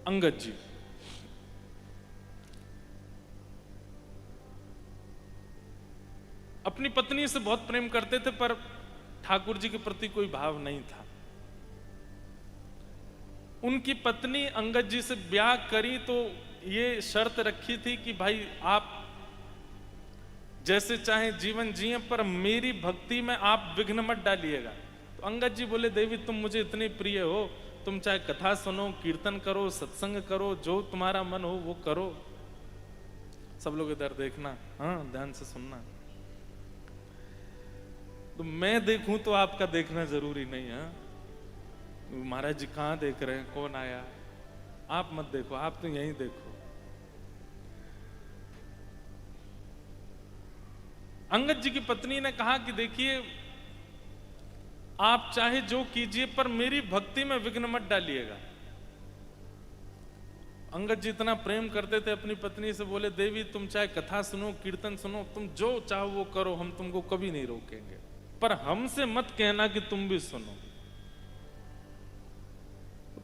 अंगद जी अपनी पत्नी से बहुत प्रेम करते थे, पर ठाकुर जी के प्रति कोई भाव नहीं था। उनकी पत्नी अंगद जी से ब्याह करी तो ये शर्त रखी थी कि भाई आप जैसे चाहे जीवन जिए, पर मेरी भक्ति में आप विघ्न मत डालिएगा। तो अंगद जी बोले, देवी तुम मुझे इतने प्रिय हो, तुम चाहे कथा सुनो, कीर्तन करो, सत्संग करो, जो तुम्हारा मन हो वो करो। सब लोग इधर देखना, हाँ ध्यान से सुनना। तो मैं देखूं तो आपका देखना जरूरी नहीं है। महाराज जी कहां देख रहे हैं, कौन आया, आप मत देखो, आप तो यहीं देखो। अंगद जी की पत्नी ने कहा कि देखिए आप चाहे जो कीजिए, पर मेरी भक्ति में विघ्न मत डालिएगा। अंगद जी इतना प्रेम करते थे अपनी पत्नी से, बोले देवी तुम चाहे कथा सुनो, कीर्तन सुनो, तुम जो चाहो वो करो, हम तुमको कभी नहीं रोकेंगे, पर हमसे मत कहना कि तुम भी सुनो।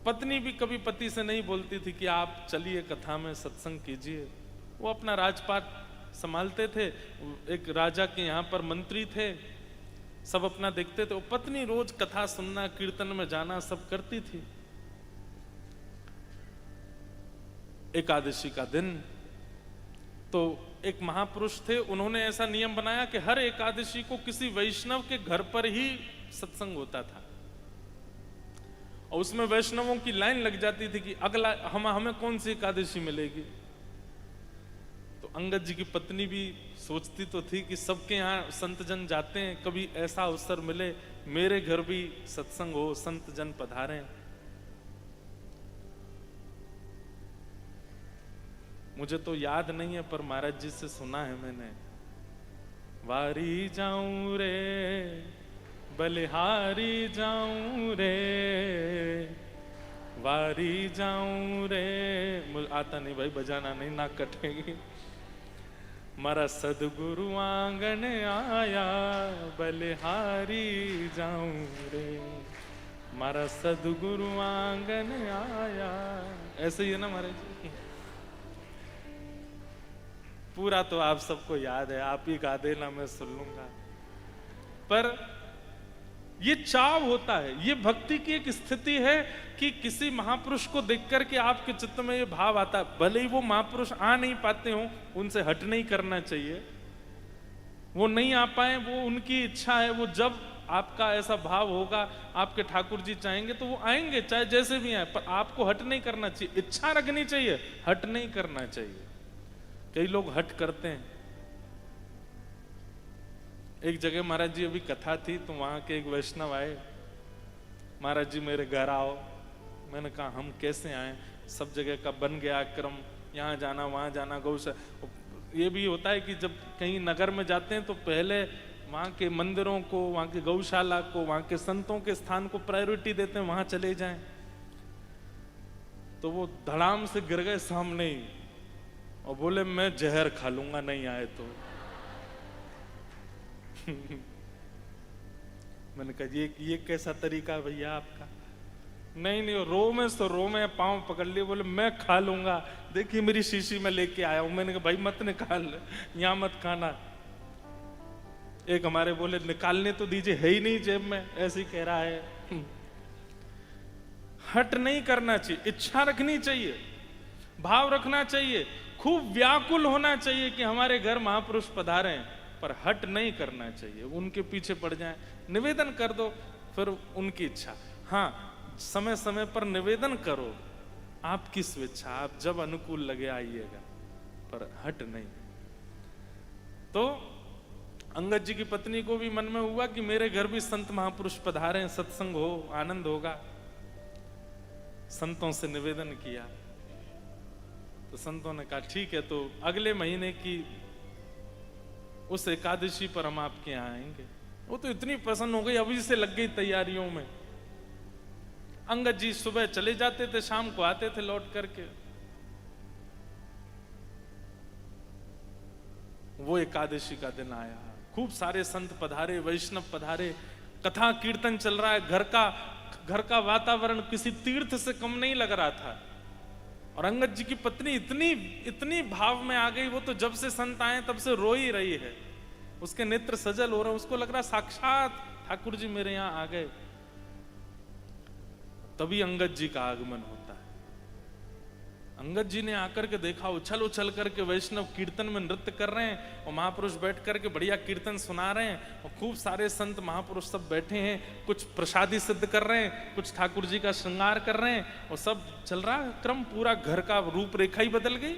पत्नी भी कभी पति से नहीं बोलती थी कि आप चलिए कथा में सत्संग कीजिए। वो अपना राजपाट संभालते थे, एक राजा के यहाँ पर मंत्री थे, सब अपना देखते थे। वो पत्नी रोज कथा सुनना, कीर्तन में जाना सब करती थी। एकादशी का दिन तो एक महापुरुष थे, उन्होंने ऐसा नियम बनाया कि हर एकादशी को किसी वैष्णव के घर पर ही सत्संग होता था, और उसमें वैष्णवों की लाइन लग जाती थी कि अगला हमें कौन सी एकादशी मिलेगी। तो अंगद जी की पत्नी भी सोचती तो थी कि सबके यहाँ संत जन जाते हैं, कभी ऐसा अवसर मिले मेरे घर भी सत्संग हो, संत जन पधारें। मुझे तो याद नहीं है, पर महाराज जी से सुना है मैंने, वारी जाऊं रे बलिहारी जाऊं रे, वारी जाऊं रे, मुझे आता नहीं भाई, बजाना नहीं, नाक कटेगी। मारा सदगुरु आंगन आया, बलिहारी जाऊं रे, मारा सदगुरु आंगन आया। ऐसे ही है ना महाराज जी? पूरा तो आप सबको याद है, आप ही गा देना, मैं सुन लूंगा। पर ये चाव होता है, ये भक्ति की एक स्थिति है कि किसी महापुरुष को देखकर के आपके चित्त में ये भाव आता है। भले ही वो महापुरुष आ नहीं पाते हो, उनसे हट नहीं करना चाहिए, वो नहीं आ पाए, वो उनकी इच्छा है। वो जब आपका ऐसा भाव होगा, आपके ठाकुर जी चाहेंगे तो वो आएंगे, चाहे जैसे भी आए, पर आपको हट नहीं करना चाहिए। इच्छा रखनी चाहिए, हट नहीं करना चाहिए। कई लोग हट करते हैं। एक जगह महाराज जी अभी कथा थी, तो वहां के एक वैष्णव आए, महाराज जी मेरे घर आओ। मैंने कहा हम कैसे आए, सब जगह का बन गया क्रम, यहाँ जाना वहां जाना, गौशाला। ये भी होता है कि जब कहीं नगर में जाते हैं तो पहले वहां के मंदिरों को, वहां के गौशाला को, वहां के संतों के स्थान को प्रायोरिटी देते हैं, वहां चले जाएं। तो वो धड़ाम से गिर गए सामने ही और बोले मैं जहर खा लूंगा नहीं आए तो। मैंने कहा ये कैसा तरीका भैया आपका? नहीं रो में तो रो में पांव पकड़ लिए, बोले मैं खा लूंगा, देखिए मेरी शीशी में लेके आया हूं। मैंने कहा भाई मत निकाल, यहां मत खाना। एक हमारे बोले निकालने तो दीजिए, है ही नहीं जेब में, ऐसे ही कह रहा है। हट नहीं करना चाहिए, इच्छा रखनी चाहिए, भाव रखना चाहिए, खूब व्याकुल होना चाहिए कि हमारे घर महापुरुष पधारे, पर हट नहीं करना चाहिए। उनके पीछे पड़ जाएं, निवेदन कर दो, फिर उनकी इच्छा। हाँ, समय समय पर निवेदन करो, आपकी स्वेच्छा, आप जब अनुकूल लगे आइएगा, पर हट नहीं। तो अंगद जी की पत्नी को भी मन में हुआ कि मेरे घर भी संत महापुरुष पधारे, सत्संग हो, आनंद होगा। संतों से निवेदन किया तो संतों ने कहा ठीक है, तो अगले महीने की उस एकादशी पर हम आपके यहाँ आएंगे। वो तो इतनी प्रसन्न हो गई, अभी से लग गई तैयारियों में। अंगद जी सुबह चले जाते थे, शाम को आते थे लौट करके। वो एकादशी का दिन आया, खूब सारे संत पधारे, वैष्णव पधारे, कथा कीर्तन चल रहा है। घर का वातावरण किसी तीर्थ से कम नहीं लग रहा था। और अंगद जी की पत्नी इतनी इतनी भाव में आ गई, वो तो जब से संत आए तब से रो ही रही है, उसके नेत्र सजल हो रहे हैं, उसको लग रहा साक्षात ठाकुर जी मेरे यहां आ गए। तभी अंगद जी का आगमन होता है। अंगद जी ने आकर के देखा, उछल उछल करके वैष्णव कीर्तन में नृत्य कर रहे हैं और महापुरुष बैठ करके बढ़िया कीर्तन सुना रहे हैं और खूब सारे संत महापुरुष सब बैठे हैं, कुछ प्रसादी सिद्ध कर रहे हैं, कुछ ठाकुर जी का श्रृंगार कर रहे हैं और सब चल रहा क्रम, पूरा घर का रूपरेखा ही बदल गई।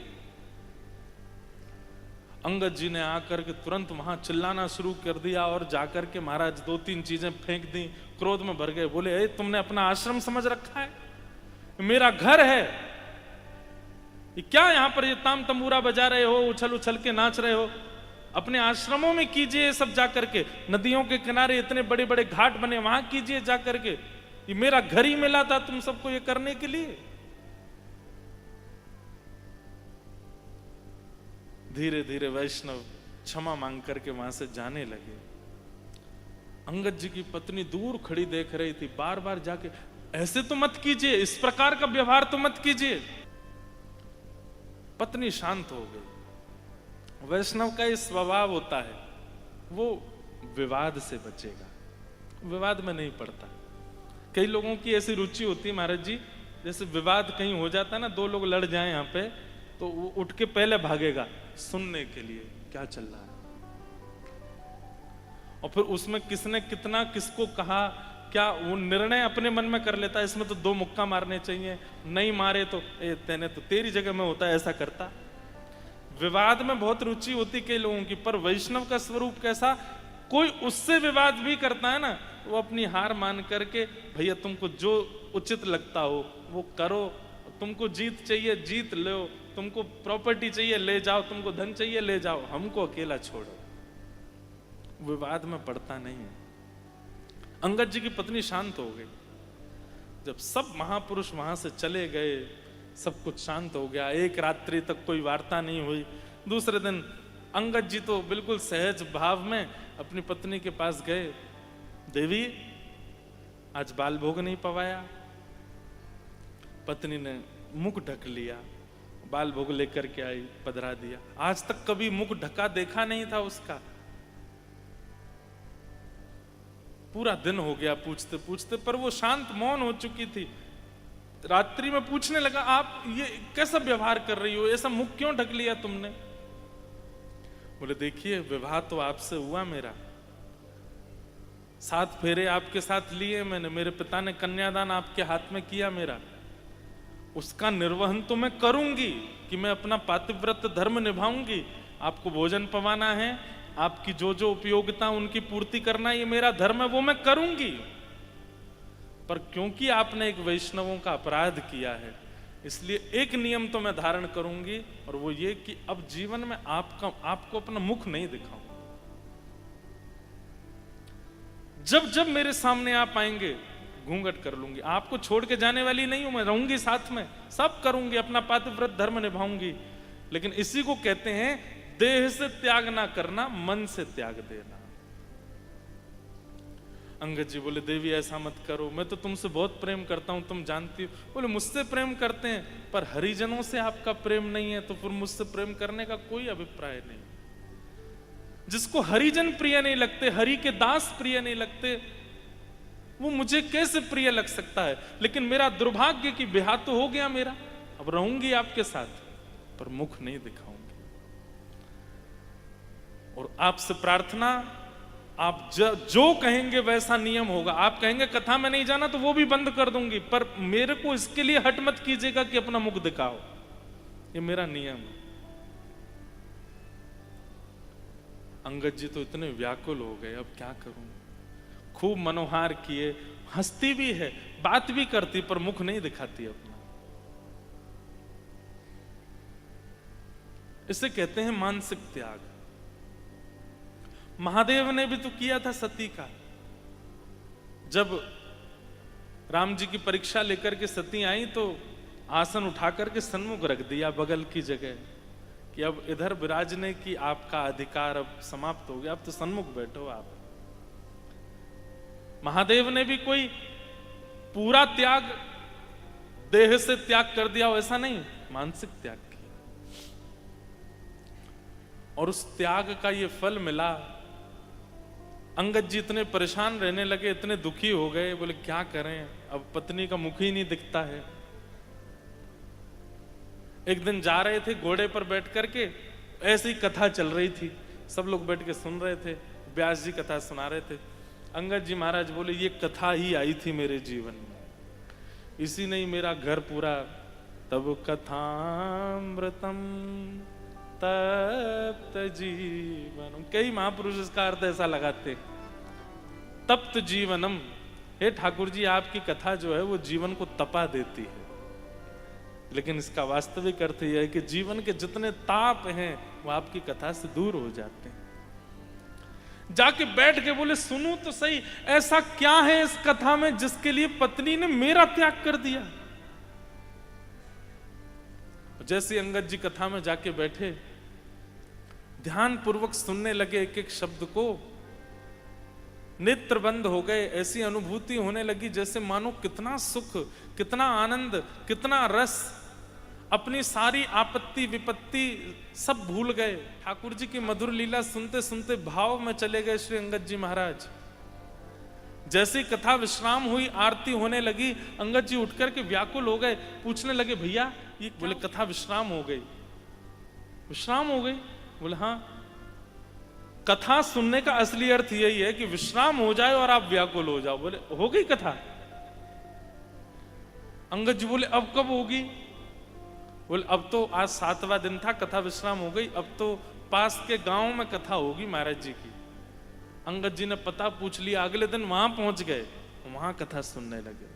अंगद जी ने आकर के तुरंत वहां चिल्लाना शुरू कर दिया और जाकर के महाराज 2-3 चीजें फेंक दी, क्रोध में भर गए, बोले ए तुमने अपना आश्रम समझ रखा है, मेरा घर है, ये क्या यहां पर ये ताम तंबूरा बजा रहे हो, उछल उछल के नाच रहे हो, अपने आश्रमों में कीजिए सब जाकर के, नदियों के किनारे इतने बड़े बड़े घाट बने वहां कीजिए जाकर के, ये मेरा घर ही मिला था तुम सबको ये करने के लिए। धीरे धीरे वैष्णव क्षमा मांग करके वहां से जाने लगे। अंगद जी की पत्नी दूर खड़ी देख रही थी, बार बार जाके ऐसे तो मत कीजिए, इस प्रकार का व्यवहार तो मत कीजिए। पत्नी शांत हो गई। वैष्णव का ये स्वभाव होता है, वो विवाद से बचेगा, विवाद में नहीं पड़ता। कई लोगों की ऐसी रुचि होती है महाराज जी, जैसे विवाद कहीं हो जाता है ना, 2 लोग लड़ जाएं यहाँ पे, तो वो उठ के पहले भागेगा सुनने के लिए क्या चल रहा है, और फिर उसमें किसने कितना किसको कहा क्या, वो निर्णय अपने मन में कर लेता है, इसमें तो 2 मुक्का मारने चाहिए, नहीं मारे तो तेने तो तेरी जगह में होता है, ऐसा करता। विवाद में बहुत रुचि होती कई लोगों की, पर वैष्णव का स्वरूप कैसा, कोई उससे विवाद भी करता है ना, वो अपनी हार मान करके भैया तुमको जो उचित लगता हो वो करो, तुमको जीत चाहिए जीत लो, तुमको प्रॉपर्टी चाहिए ले जाओ, तुमको धन चाहिए ले जाओ, हमको अकेला छोड़ो। विवाद में पड़ता नहीं है। अंगद जी की पत्नी शांत हो गई। जब सब महापुरुष वहां से चले गए, सब कुछ शांत हो गया, एक रात्रि तक कोई वार्ता नहीं हुई। दूसरे दिन अंगद जी तो बिल्कुल सहज भाव में अपनी पत्नी के पास गए, देवी आज बाल भोग नहीं पवाया। पत्नी ने मुख ढक लिया, बाल भोग लेकर के आई, पधरा दिया। आज तक कभी मुख ढका देखा नहीं था उसका। पूरा दिन हो गया पूछते पूछते, पर वो शांत मौन हो चुकी थी। रात्रि में पूछने लगा, आप ये कैसा व्यवहार कर रही हो, ऐसा मुख क्यों ढक लिया तुमने? बोले देखिए विवाह तो आपसे हुआ मेरा, 7 फेरे आपके साथ लिए मैंने, मेरे पिता ने कन्यादान आपके हाथ में किया मेरा, उसका निर्वहन तो मैं करूंगी कि मैं अपना पातिव्रत धर्म निभाऊंगी। आपको भोजन पवाना है, आपकी जो जो उपयोगिता उनकी पूर्ति करना, ये मेरा धर्म है, वो मैं करूंगी। पर क्योंकि आपने एक वैष्णवों का अपराध किया है, इसलिए एक नियम तो मैं धारण करूंगी, और वो ये कि अब जीवन में आपको अपना मुख नहीं दिखाऊंगा। जब जब मेरे सामने आप आएंगे घूंघट कर लूंगी, आपको छोड़ के जाने वाली नहीं हूं, मैं रहूंगी साथ में, सब करूंगी, अपना पातिव्रत धर्म निभाऊंगी। लेकिन इसी को कहते हैं देह से त्याग ना करना, मन से त्याग देना। अंगद जी बोले देवी ऐसा मत करो, मैं तो तुमसे बहुत प्रेम करता हूं, तुम जानती हो। बोले मुझसे प्रेम करते हैं, पर हरिजनों से आपका प्रेम नहीं है, तो फिर मुझसे प्रेम करने का कोई अभिप्राय नहीं। जिसको हरिजन प्रिय नहीं लगते, हरि के दास प्रिय नहीं लगते, वो मुझे कैसे प्रिय लग सकता है? लेकिन मेरा दुर्भाग्य कि ब्याह तो हो गया मेरा, अब रहूंगी आपके साथ, पर मुख नहीं दिखाऊंगी। और आपसे प्रार्थना, आप जो कहेंगे वैसा नियम होगा। आप कहेंगे कथा में नहीं जाना, तो वो भी बंद कर दूंगी, पर मेरे को इसके लिए हट मत कीजिएगा कि अपना मुख दिखाओ, ये मेरा नियम है। अंगद जी तो इतने व्याकुल हो गए, अब क्या करूं। खूब मनोहार किए, हंसती भी है, बात भी करती, पर मुख नहीं दिखाती अपना। इसे कहते हैं मानसिक त्याग। महादेव ने भी तो किया था सती का। जब राम जी की परीक्षा लेकर के सती आई, तो आसन उठा करके सन्मुख रख दिया बगल की जगह, कि अब इधर विराजने की आपका अधिकार अब समाप्त हो गया, अब तो सन्मुख बैठो आप। महादेव ने भी कोई पूरा त्याग देह से त्याग कर दिया वैसा नहीं, मानसिक त्याग किया। और उस त्याग का ये फल मिला। अंगद जी इतने परेशान रहने लगे, इतने दुखी हो गए, बोले क्या करें, अब पत्नी का मुख ही नहीं दिखता है। एक दिन जा रहे थे घोड़े पर बैठ करके, ऐसी कथा चल रही थी, सब लोग बैठ के सुन रहे थे, व्यास जी कथा सुना रहे थे। अंगद जी महाराज बोले ये कथा ही आई थी मेरे जीवन में, इसी ने ही मेरा घर पूरा। तब कथामृतम तप्त जीवनम, कई महापुरुष इसका अर्थ ऐसा लगाते, तप्त जीवनम। हे ठाकुर जी आपकी कथा जो है वो जीवन को तपा देती है, लेकिन इसका वास्तविक अर्थ यह है कि जीवन के जितने ताप हैं वो आपकी कथा से दूर हो जाते हैं। जाके बैठ के बोले सुनू तो सही, ऐसा क्या है इस कथा में जिसके लिए पत्नी ने मेरा त्याग कर दिया। जैसे अंगद जी कथा में जाके बैठे, ध्यान पूर्वक सुनने लगे एक एक शब्द को, नेत्र बंद हो गए, ऐसी अनुभूति होने लगी जैसे मानो कितना सुख, कितना आनंद, कितना रस, अपनी सारी आपत्ति विपत्ति सब भूल गए। ठाकुर जी की मधुर लीला सुनते सुनते भाव में चले गए श्री अंगद जी महाराज। जैसी कथा विश्राम हुई, आरती होने लगी, अंगद जी उठ करके व्याकुल हो गए, पूछने लगे भैया ये, बोले कथा विश्राम हो गई। विश्राम हो गई? बोले हाँ। कथा सुनने का असली अर्थ यही है कि विश्राम हो जाए और आप व्याकुल हो जाओ। बोले हो गई कथा? अंगद जी बोले अब कब होगी? बोले अब तो आज 7वां दिन था, कथा विश्राम हो गई, अब तो पास के गांव में कथा होगी महाराज जी की। अंगद जी ने पता पूछ लिया, अगले दिन वहां पहुंच गए, वहां कथा सुनने लगे।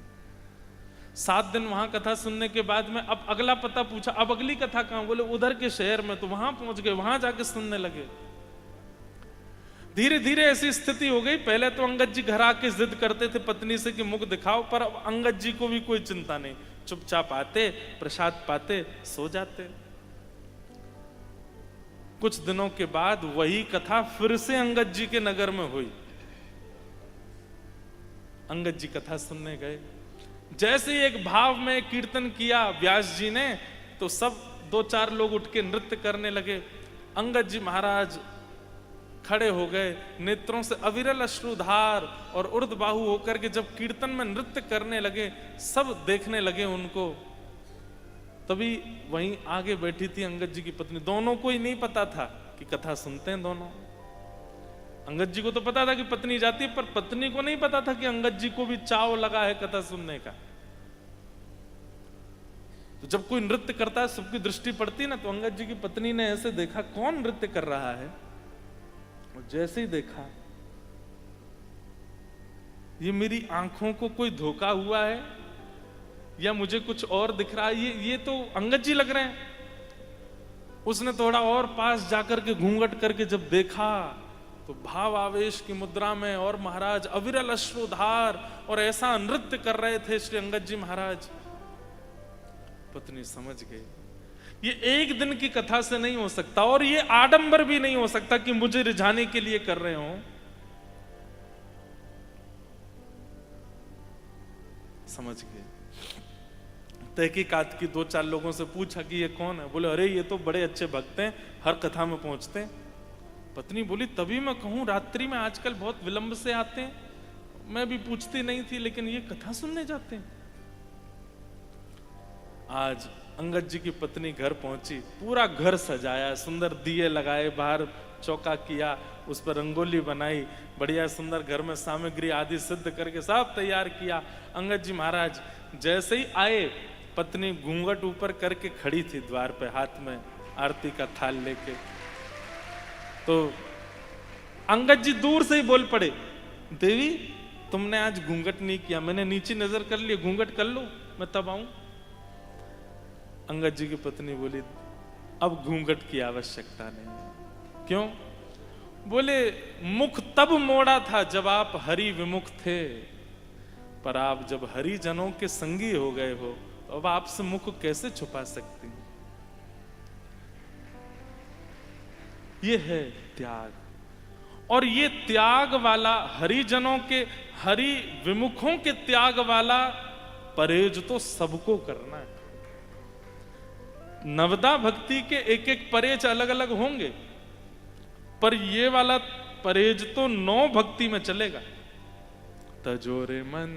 7 दिन वहां कथा सुनने के बाद में अब अगला पता पूछा, अब अगली कथा कहां? बोले उधर के शहर में, तो वहां पहुंच गए, वहां जाके सुनने लगे। धीरे धीरे ऐसी स्थिति हो गई, पहले तो अंगद जी घर आके जिद करते थे पत्नी से कि मुख दिखाओ, पर अब अंगद जी को भी कोई चिंता नहीं, चुपचाप आते, प्रसाद पाते, सो जाते। कुछ दिनों के बाद वही कथा फिर से अंगद जी के नगर में हुई। अंगद जी कथा सुनने गए, जैसे ही एक भाव में कीर्तन किया व्यास जी ने, तो सब 2-4 लोग उठ के नृत्य करने लगे। अंगद जी महाराज खड़े हो गए, नेत्रों से अविरल अश्रुधार और उर्ध्वबाहु होकर के जब कीर्तन में नृत्य करने लगे, सब देखने लगे उनको। तभी वहीं आगे बैठी थी अंगद जी की पत्नी। दोनों को ही नहीं पता था कि कथा सुनते हैं दोनों। अंगद जी को तो पता था कि पत्नी जाती है, पर पत्नी को नहीं पता था कि अंगद जी को भी चाव लगा है कथा सुनने का। तो जब कोई नृत्य करता है, सबकी दृष्टि पड़ती ना, तो अंगद जी की पत्नी ने ऐसे देखा कौन नृत्य कर रहा है, और जैसे ही देखा, ये मेरी आंखों को कोई धोखा हुआ है या मुझे कुछ और दिख रहा है, ये तो अंगद जी लग रहे हैं। उसने थोड़ा और पास जाकर के घूंघट करके जब देखा, तो भाव आवेश की मुद्रा में और महाराज अविरल अश्रुधार और ऐसा नृत्य कर रहे थे श्री अंगद जी महाराज। पत्नी समझ गई ये एक दिन की कथा से नहीं हो सकता, और ये आडंबर भी नहीं हो सकता कि मुझे रिझाने के लिए कर रहे हो। समझ गए। तहकीकात की 2-4 लोगों से पूछा कि ये कौन है? बोले अरे ये तो बड़े अच्छे भक्त हैं, हर कथा में पहुंचते हैं। पत्नी बोली तभी मैं कहूं, रात्रि में आजकल बहुत विलंब से आते हैं, मैं भी पूछती नहीं थी, लेकिन ये कथा सुनने जाते हैं। आज अंगद जी की पत्नी घर पहुंची, पूरा घर सजाया, सुंदर दिए लगाए, बाहर चौका किया, उस पर रंगोली बनाई, बढ़िया सुंदर घर में सामग्री आदि सिद्ध करके सब तैयार किया। अंगद जी महाराज जैसे ही आए, पत्नी घूंघट ऊपर करके खड़ी थी द्वार पे, हाथ में आरती का थाल लेके। तो अंगद जी दूर से ही बोल पड़े, देवी तुमने आज घूंघट नहीं किया, मैंने नीचे नजर कर लिया, घूंघट कर लो, मैं तब आऊं। अंगद जी की पत्नी बोली अब घूंघट की आवश्यकता नहीं। क्यों? बोले मुख तब मोड़ा था जब आप हरि विमुख थे, पर आप जब हरि जनों के संगी हो गए हो, तो अब आपसे मुख कैसे छुपा सकती हैं? ये है त्याग, और ये त्याग वाला हरिजनों के, हरि विमुखों के त्याग वाला परहेज तो सबको करना है। नवदा भक्ति के एक एक परहेज अलग अलग होंगे, पर ये वाला परहेज तो 9 भक्ति में चलेगा। तजोरे मन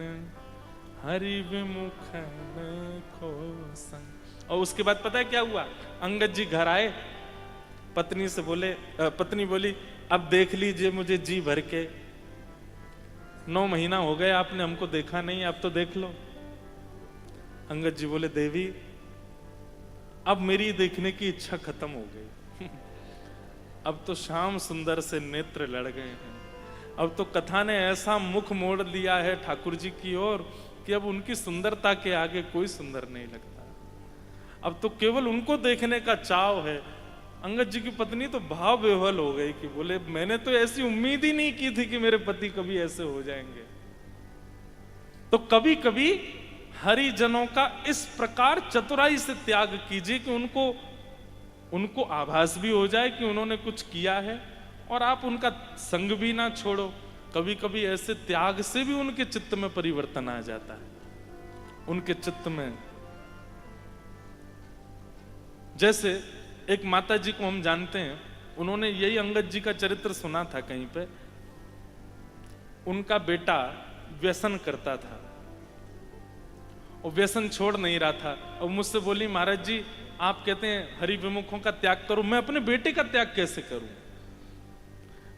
हरि विमुख को संग। और उसके बाद पता है क्या हुआ? अंगद जी घर आए, पत्नी से बोले, पत्नी बोली अब देख लीजिए मुझे जी भर के, 9 महीना हो गए आपने हमको देखा नहीं, अब तो देख लो। अंगद जी बोले देवी अब मेरी देखने की इच्छा खत्म हो गई अब तो श्याम सुंदर से नेत्र लड़ गए हैं, अब तो कथा ने ऐसा मुख मोड़ लिया है ठाकुर जी की ओर कि अब उनकी सुंदरता के आगे कोई सुंदर नहीं लगता, अब तो केवल उनको देखने का चाव है। अंगद जी की पत्नी तो भाव विह्वल हो गई कि बोले मैंने तो ऐसी उम्मीद ही नहीं की थी कि मेरे पति कभी ऐसे हो जाएंगे। तो कभी कभी हरिजनों का इस प्रकार चतुराई से त्याग कीजिए कि उनको आभास भी हो जाए कि उन्होंने कुछ किया है, और आप उनका संग भी ना छोड़ो। कभी कभी ऐसे त्याग से भी उनके चित्त में परिवर्तन आ जाता है। उनके चित्त में, जैसे एक माता जी को हम जानते हैं, उन्होंने यही अंगद जी का चरित्र सुना था कहीं पे। उनका बेटा व्यसन करता था और व्यसन छोड़ नहीं रहा था, और मुझसे बोली महाराज जी आप कहते हैं हरि विमुखों का त्याग करो, मैं अपने बेटे का त्याग कैसे करूं?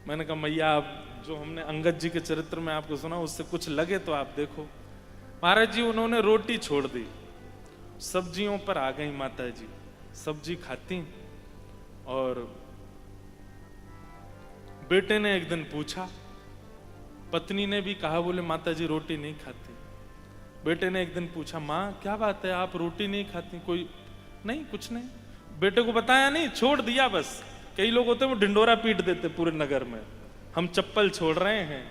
मैंने कहा मैया आप जो हमने अंगद जी के चरित्र में आपको सुना उससे कुछ लगे तो आप देखो। महाराज जी उन्होंने रोटी छोड़ दी, सब्जियों पर आ गई माता जी, सब्जी खाती, और बेटे ने एक दिन पूछा, पत्नी ने भी कहा, बोले माता जी रोटी नहीं खाती। बेटे ने एक दिन पूछा माँ क्या बात है आप रोटी नहीं खाती? कोई नहीं, कुछ नहीं। बेटे को बताया नहीं, छोड़ दिया बस। कई लोग होते हैं वो ढिंडोरा पीट देते पूरे नगर में, हम चप्पल छोड़ रहे हैं,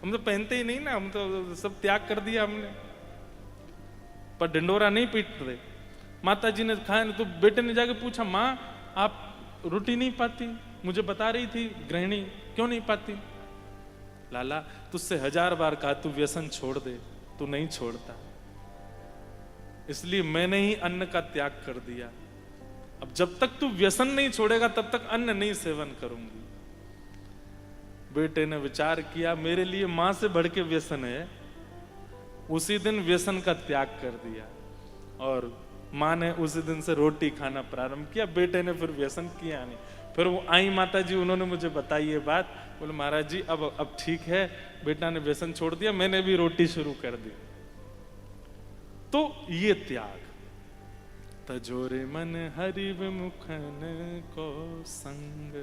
हम तो पहनते ही नहीं ना, हम तो सब त्याग कर दिया हमने, पर ढिंडोरा नहीं पीटते। माता जी ने खाया नहीं, तो बेटे ने जाके पूछा माँ आप रोटी नहीं पाती? मुझे बता रही थी गृहिणी, क्यों नहीं पाती? लाला तुझसे 1000 बार कहा तू व्यसन छोड़ दे, तू नहीं छोड़ता, इसलिए मैंने ही अन्न का त्याग कर दिया। अब जब तक तू व्यसन नहीं छोड़ेगा तब तक अन्न नहीं सेवन करूंगी। बेटे ने विचार किया मेरे लिए मां से बढ़ के व्यसन है, उसी दिन व्यसन का त्याग कर दिया, और माँ ने उसी दिन से रोटी खाना प्रारंभ किया। बेटे ने फिर व्यसन किया नहीं। फिर वो आई माता जी, उन्होंने मुझे बताई ये बात, बोले महाराज जी अब ठीक है, बेटा ने व्यसन छोड़ दिया, मैंने भी रोटी शुरू कर दी। तो ये त्याग, तजोरे मन हरि विमुखन को संग।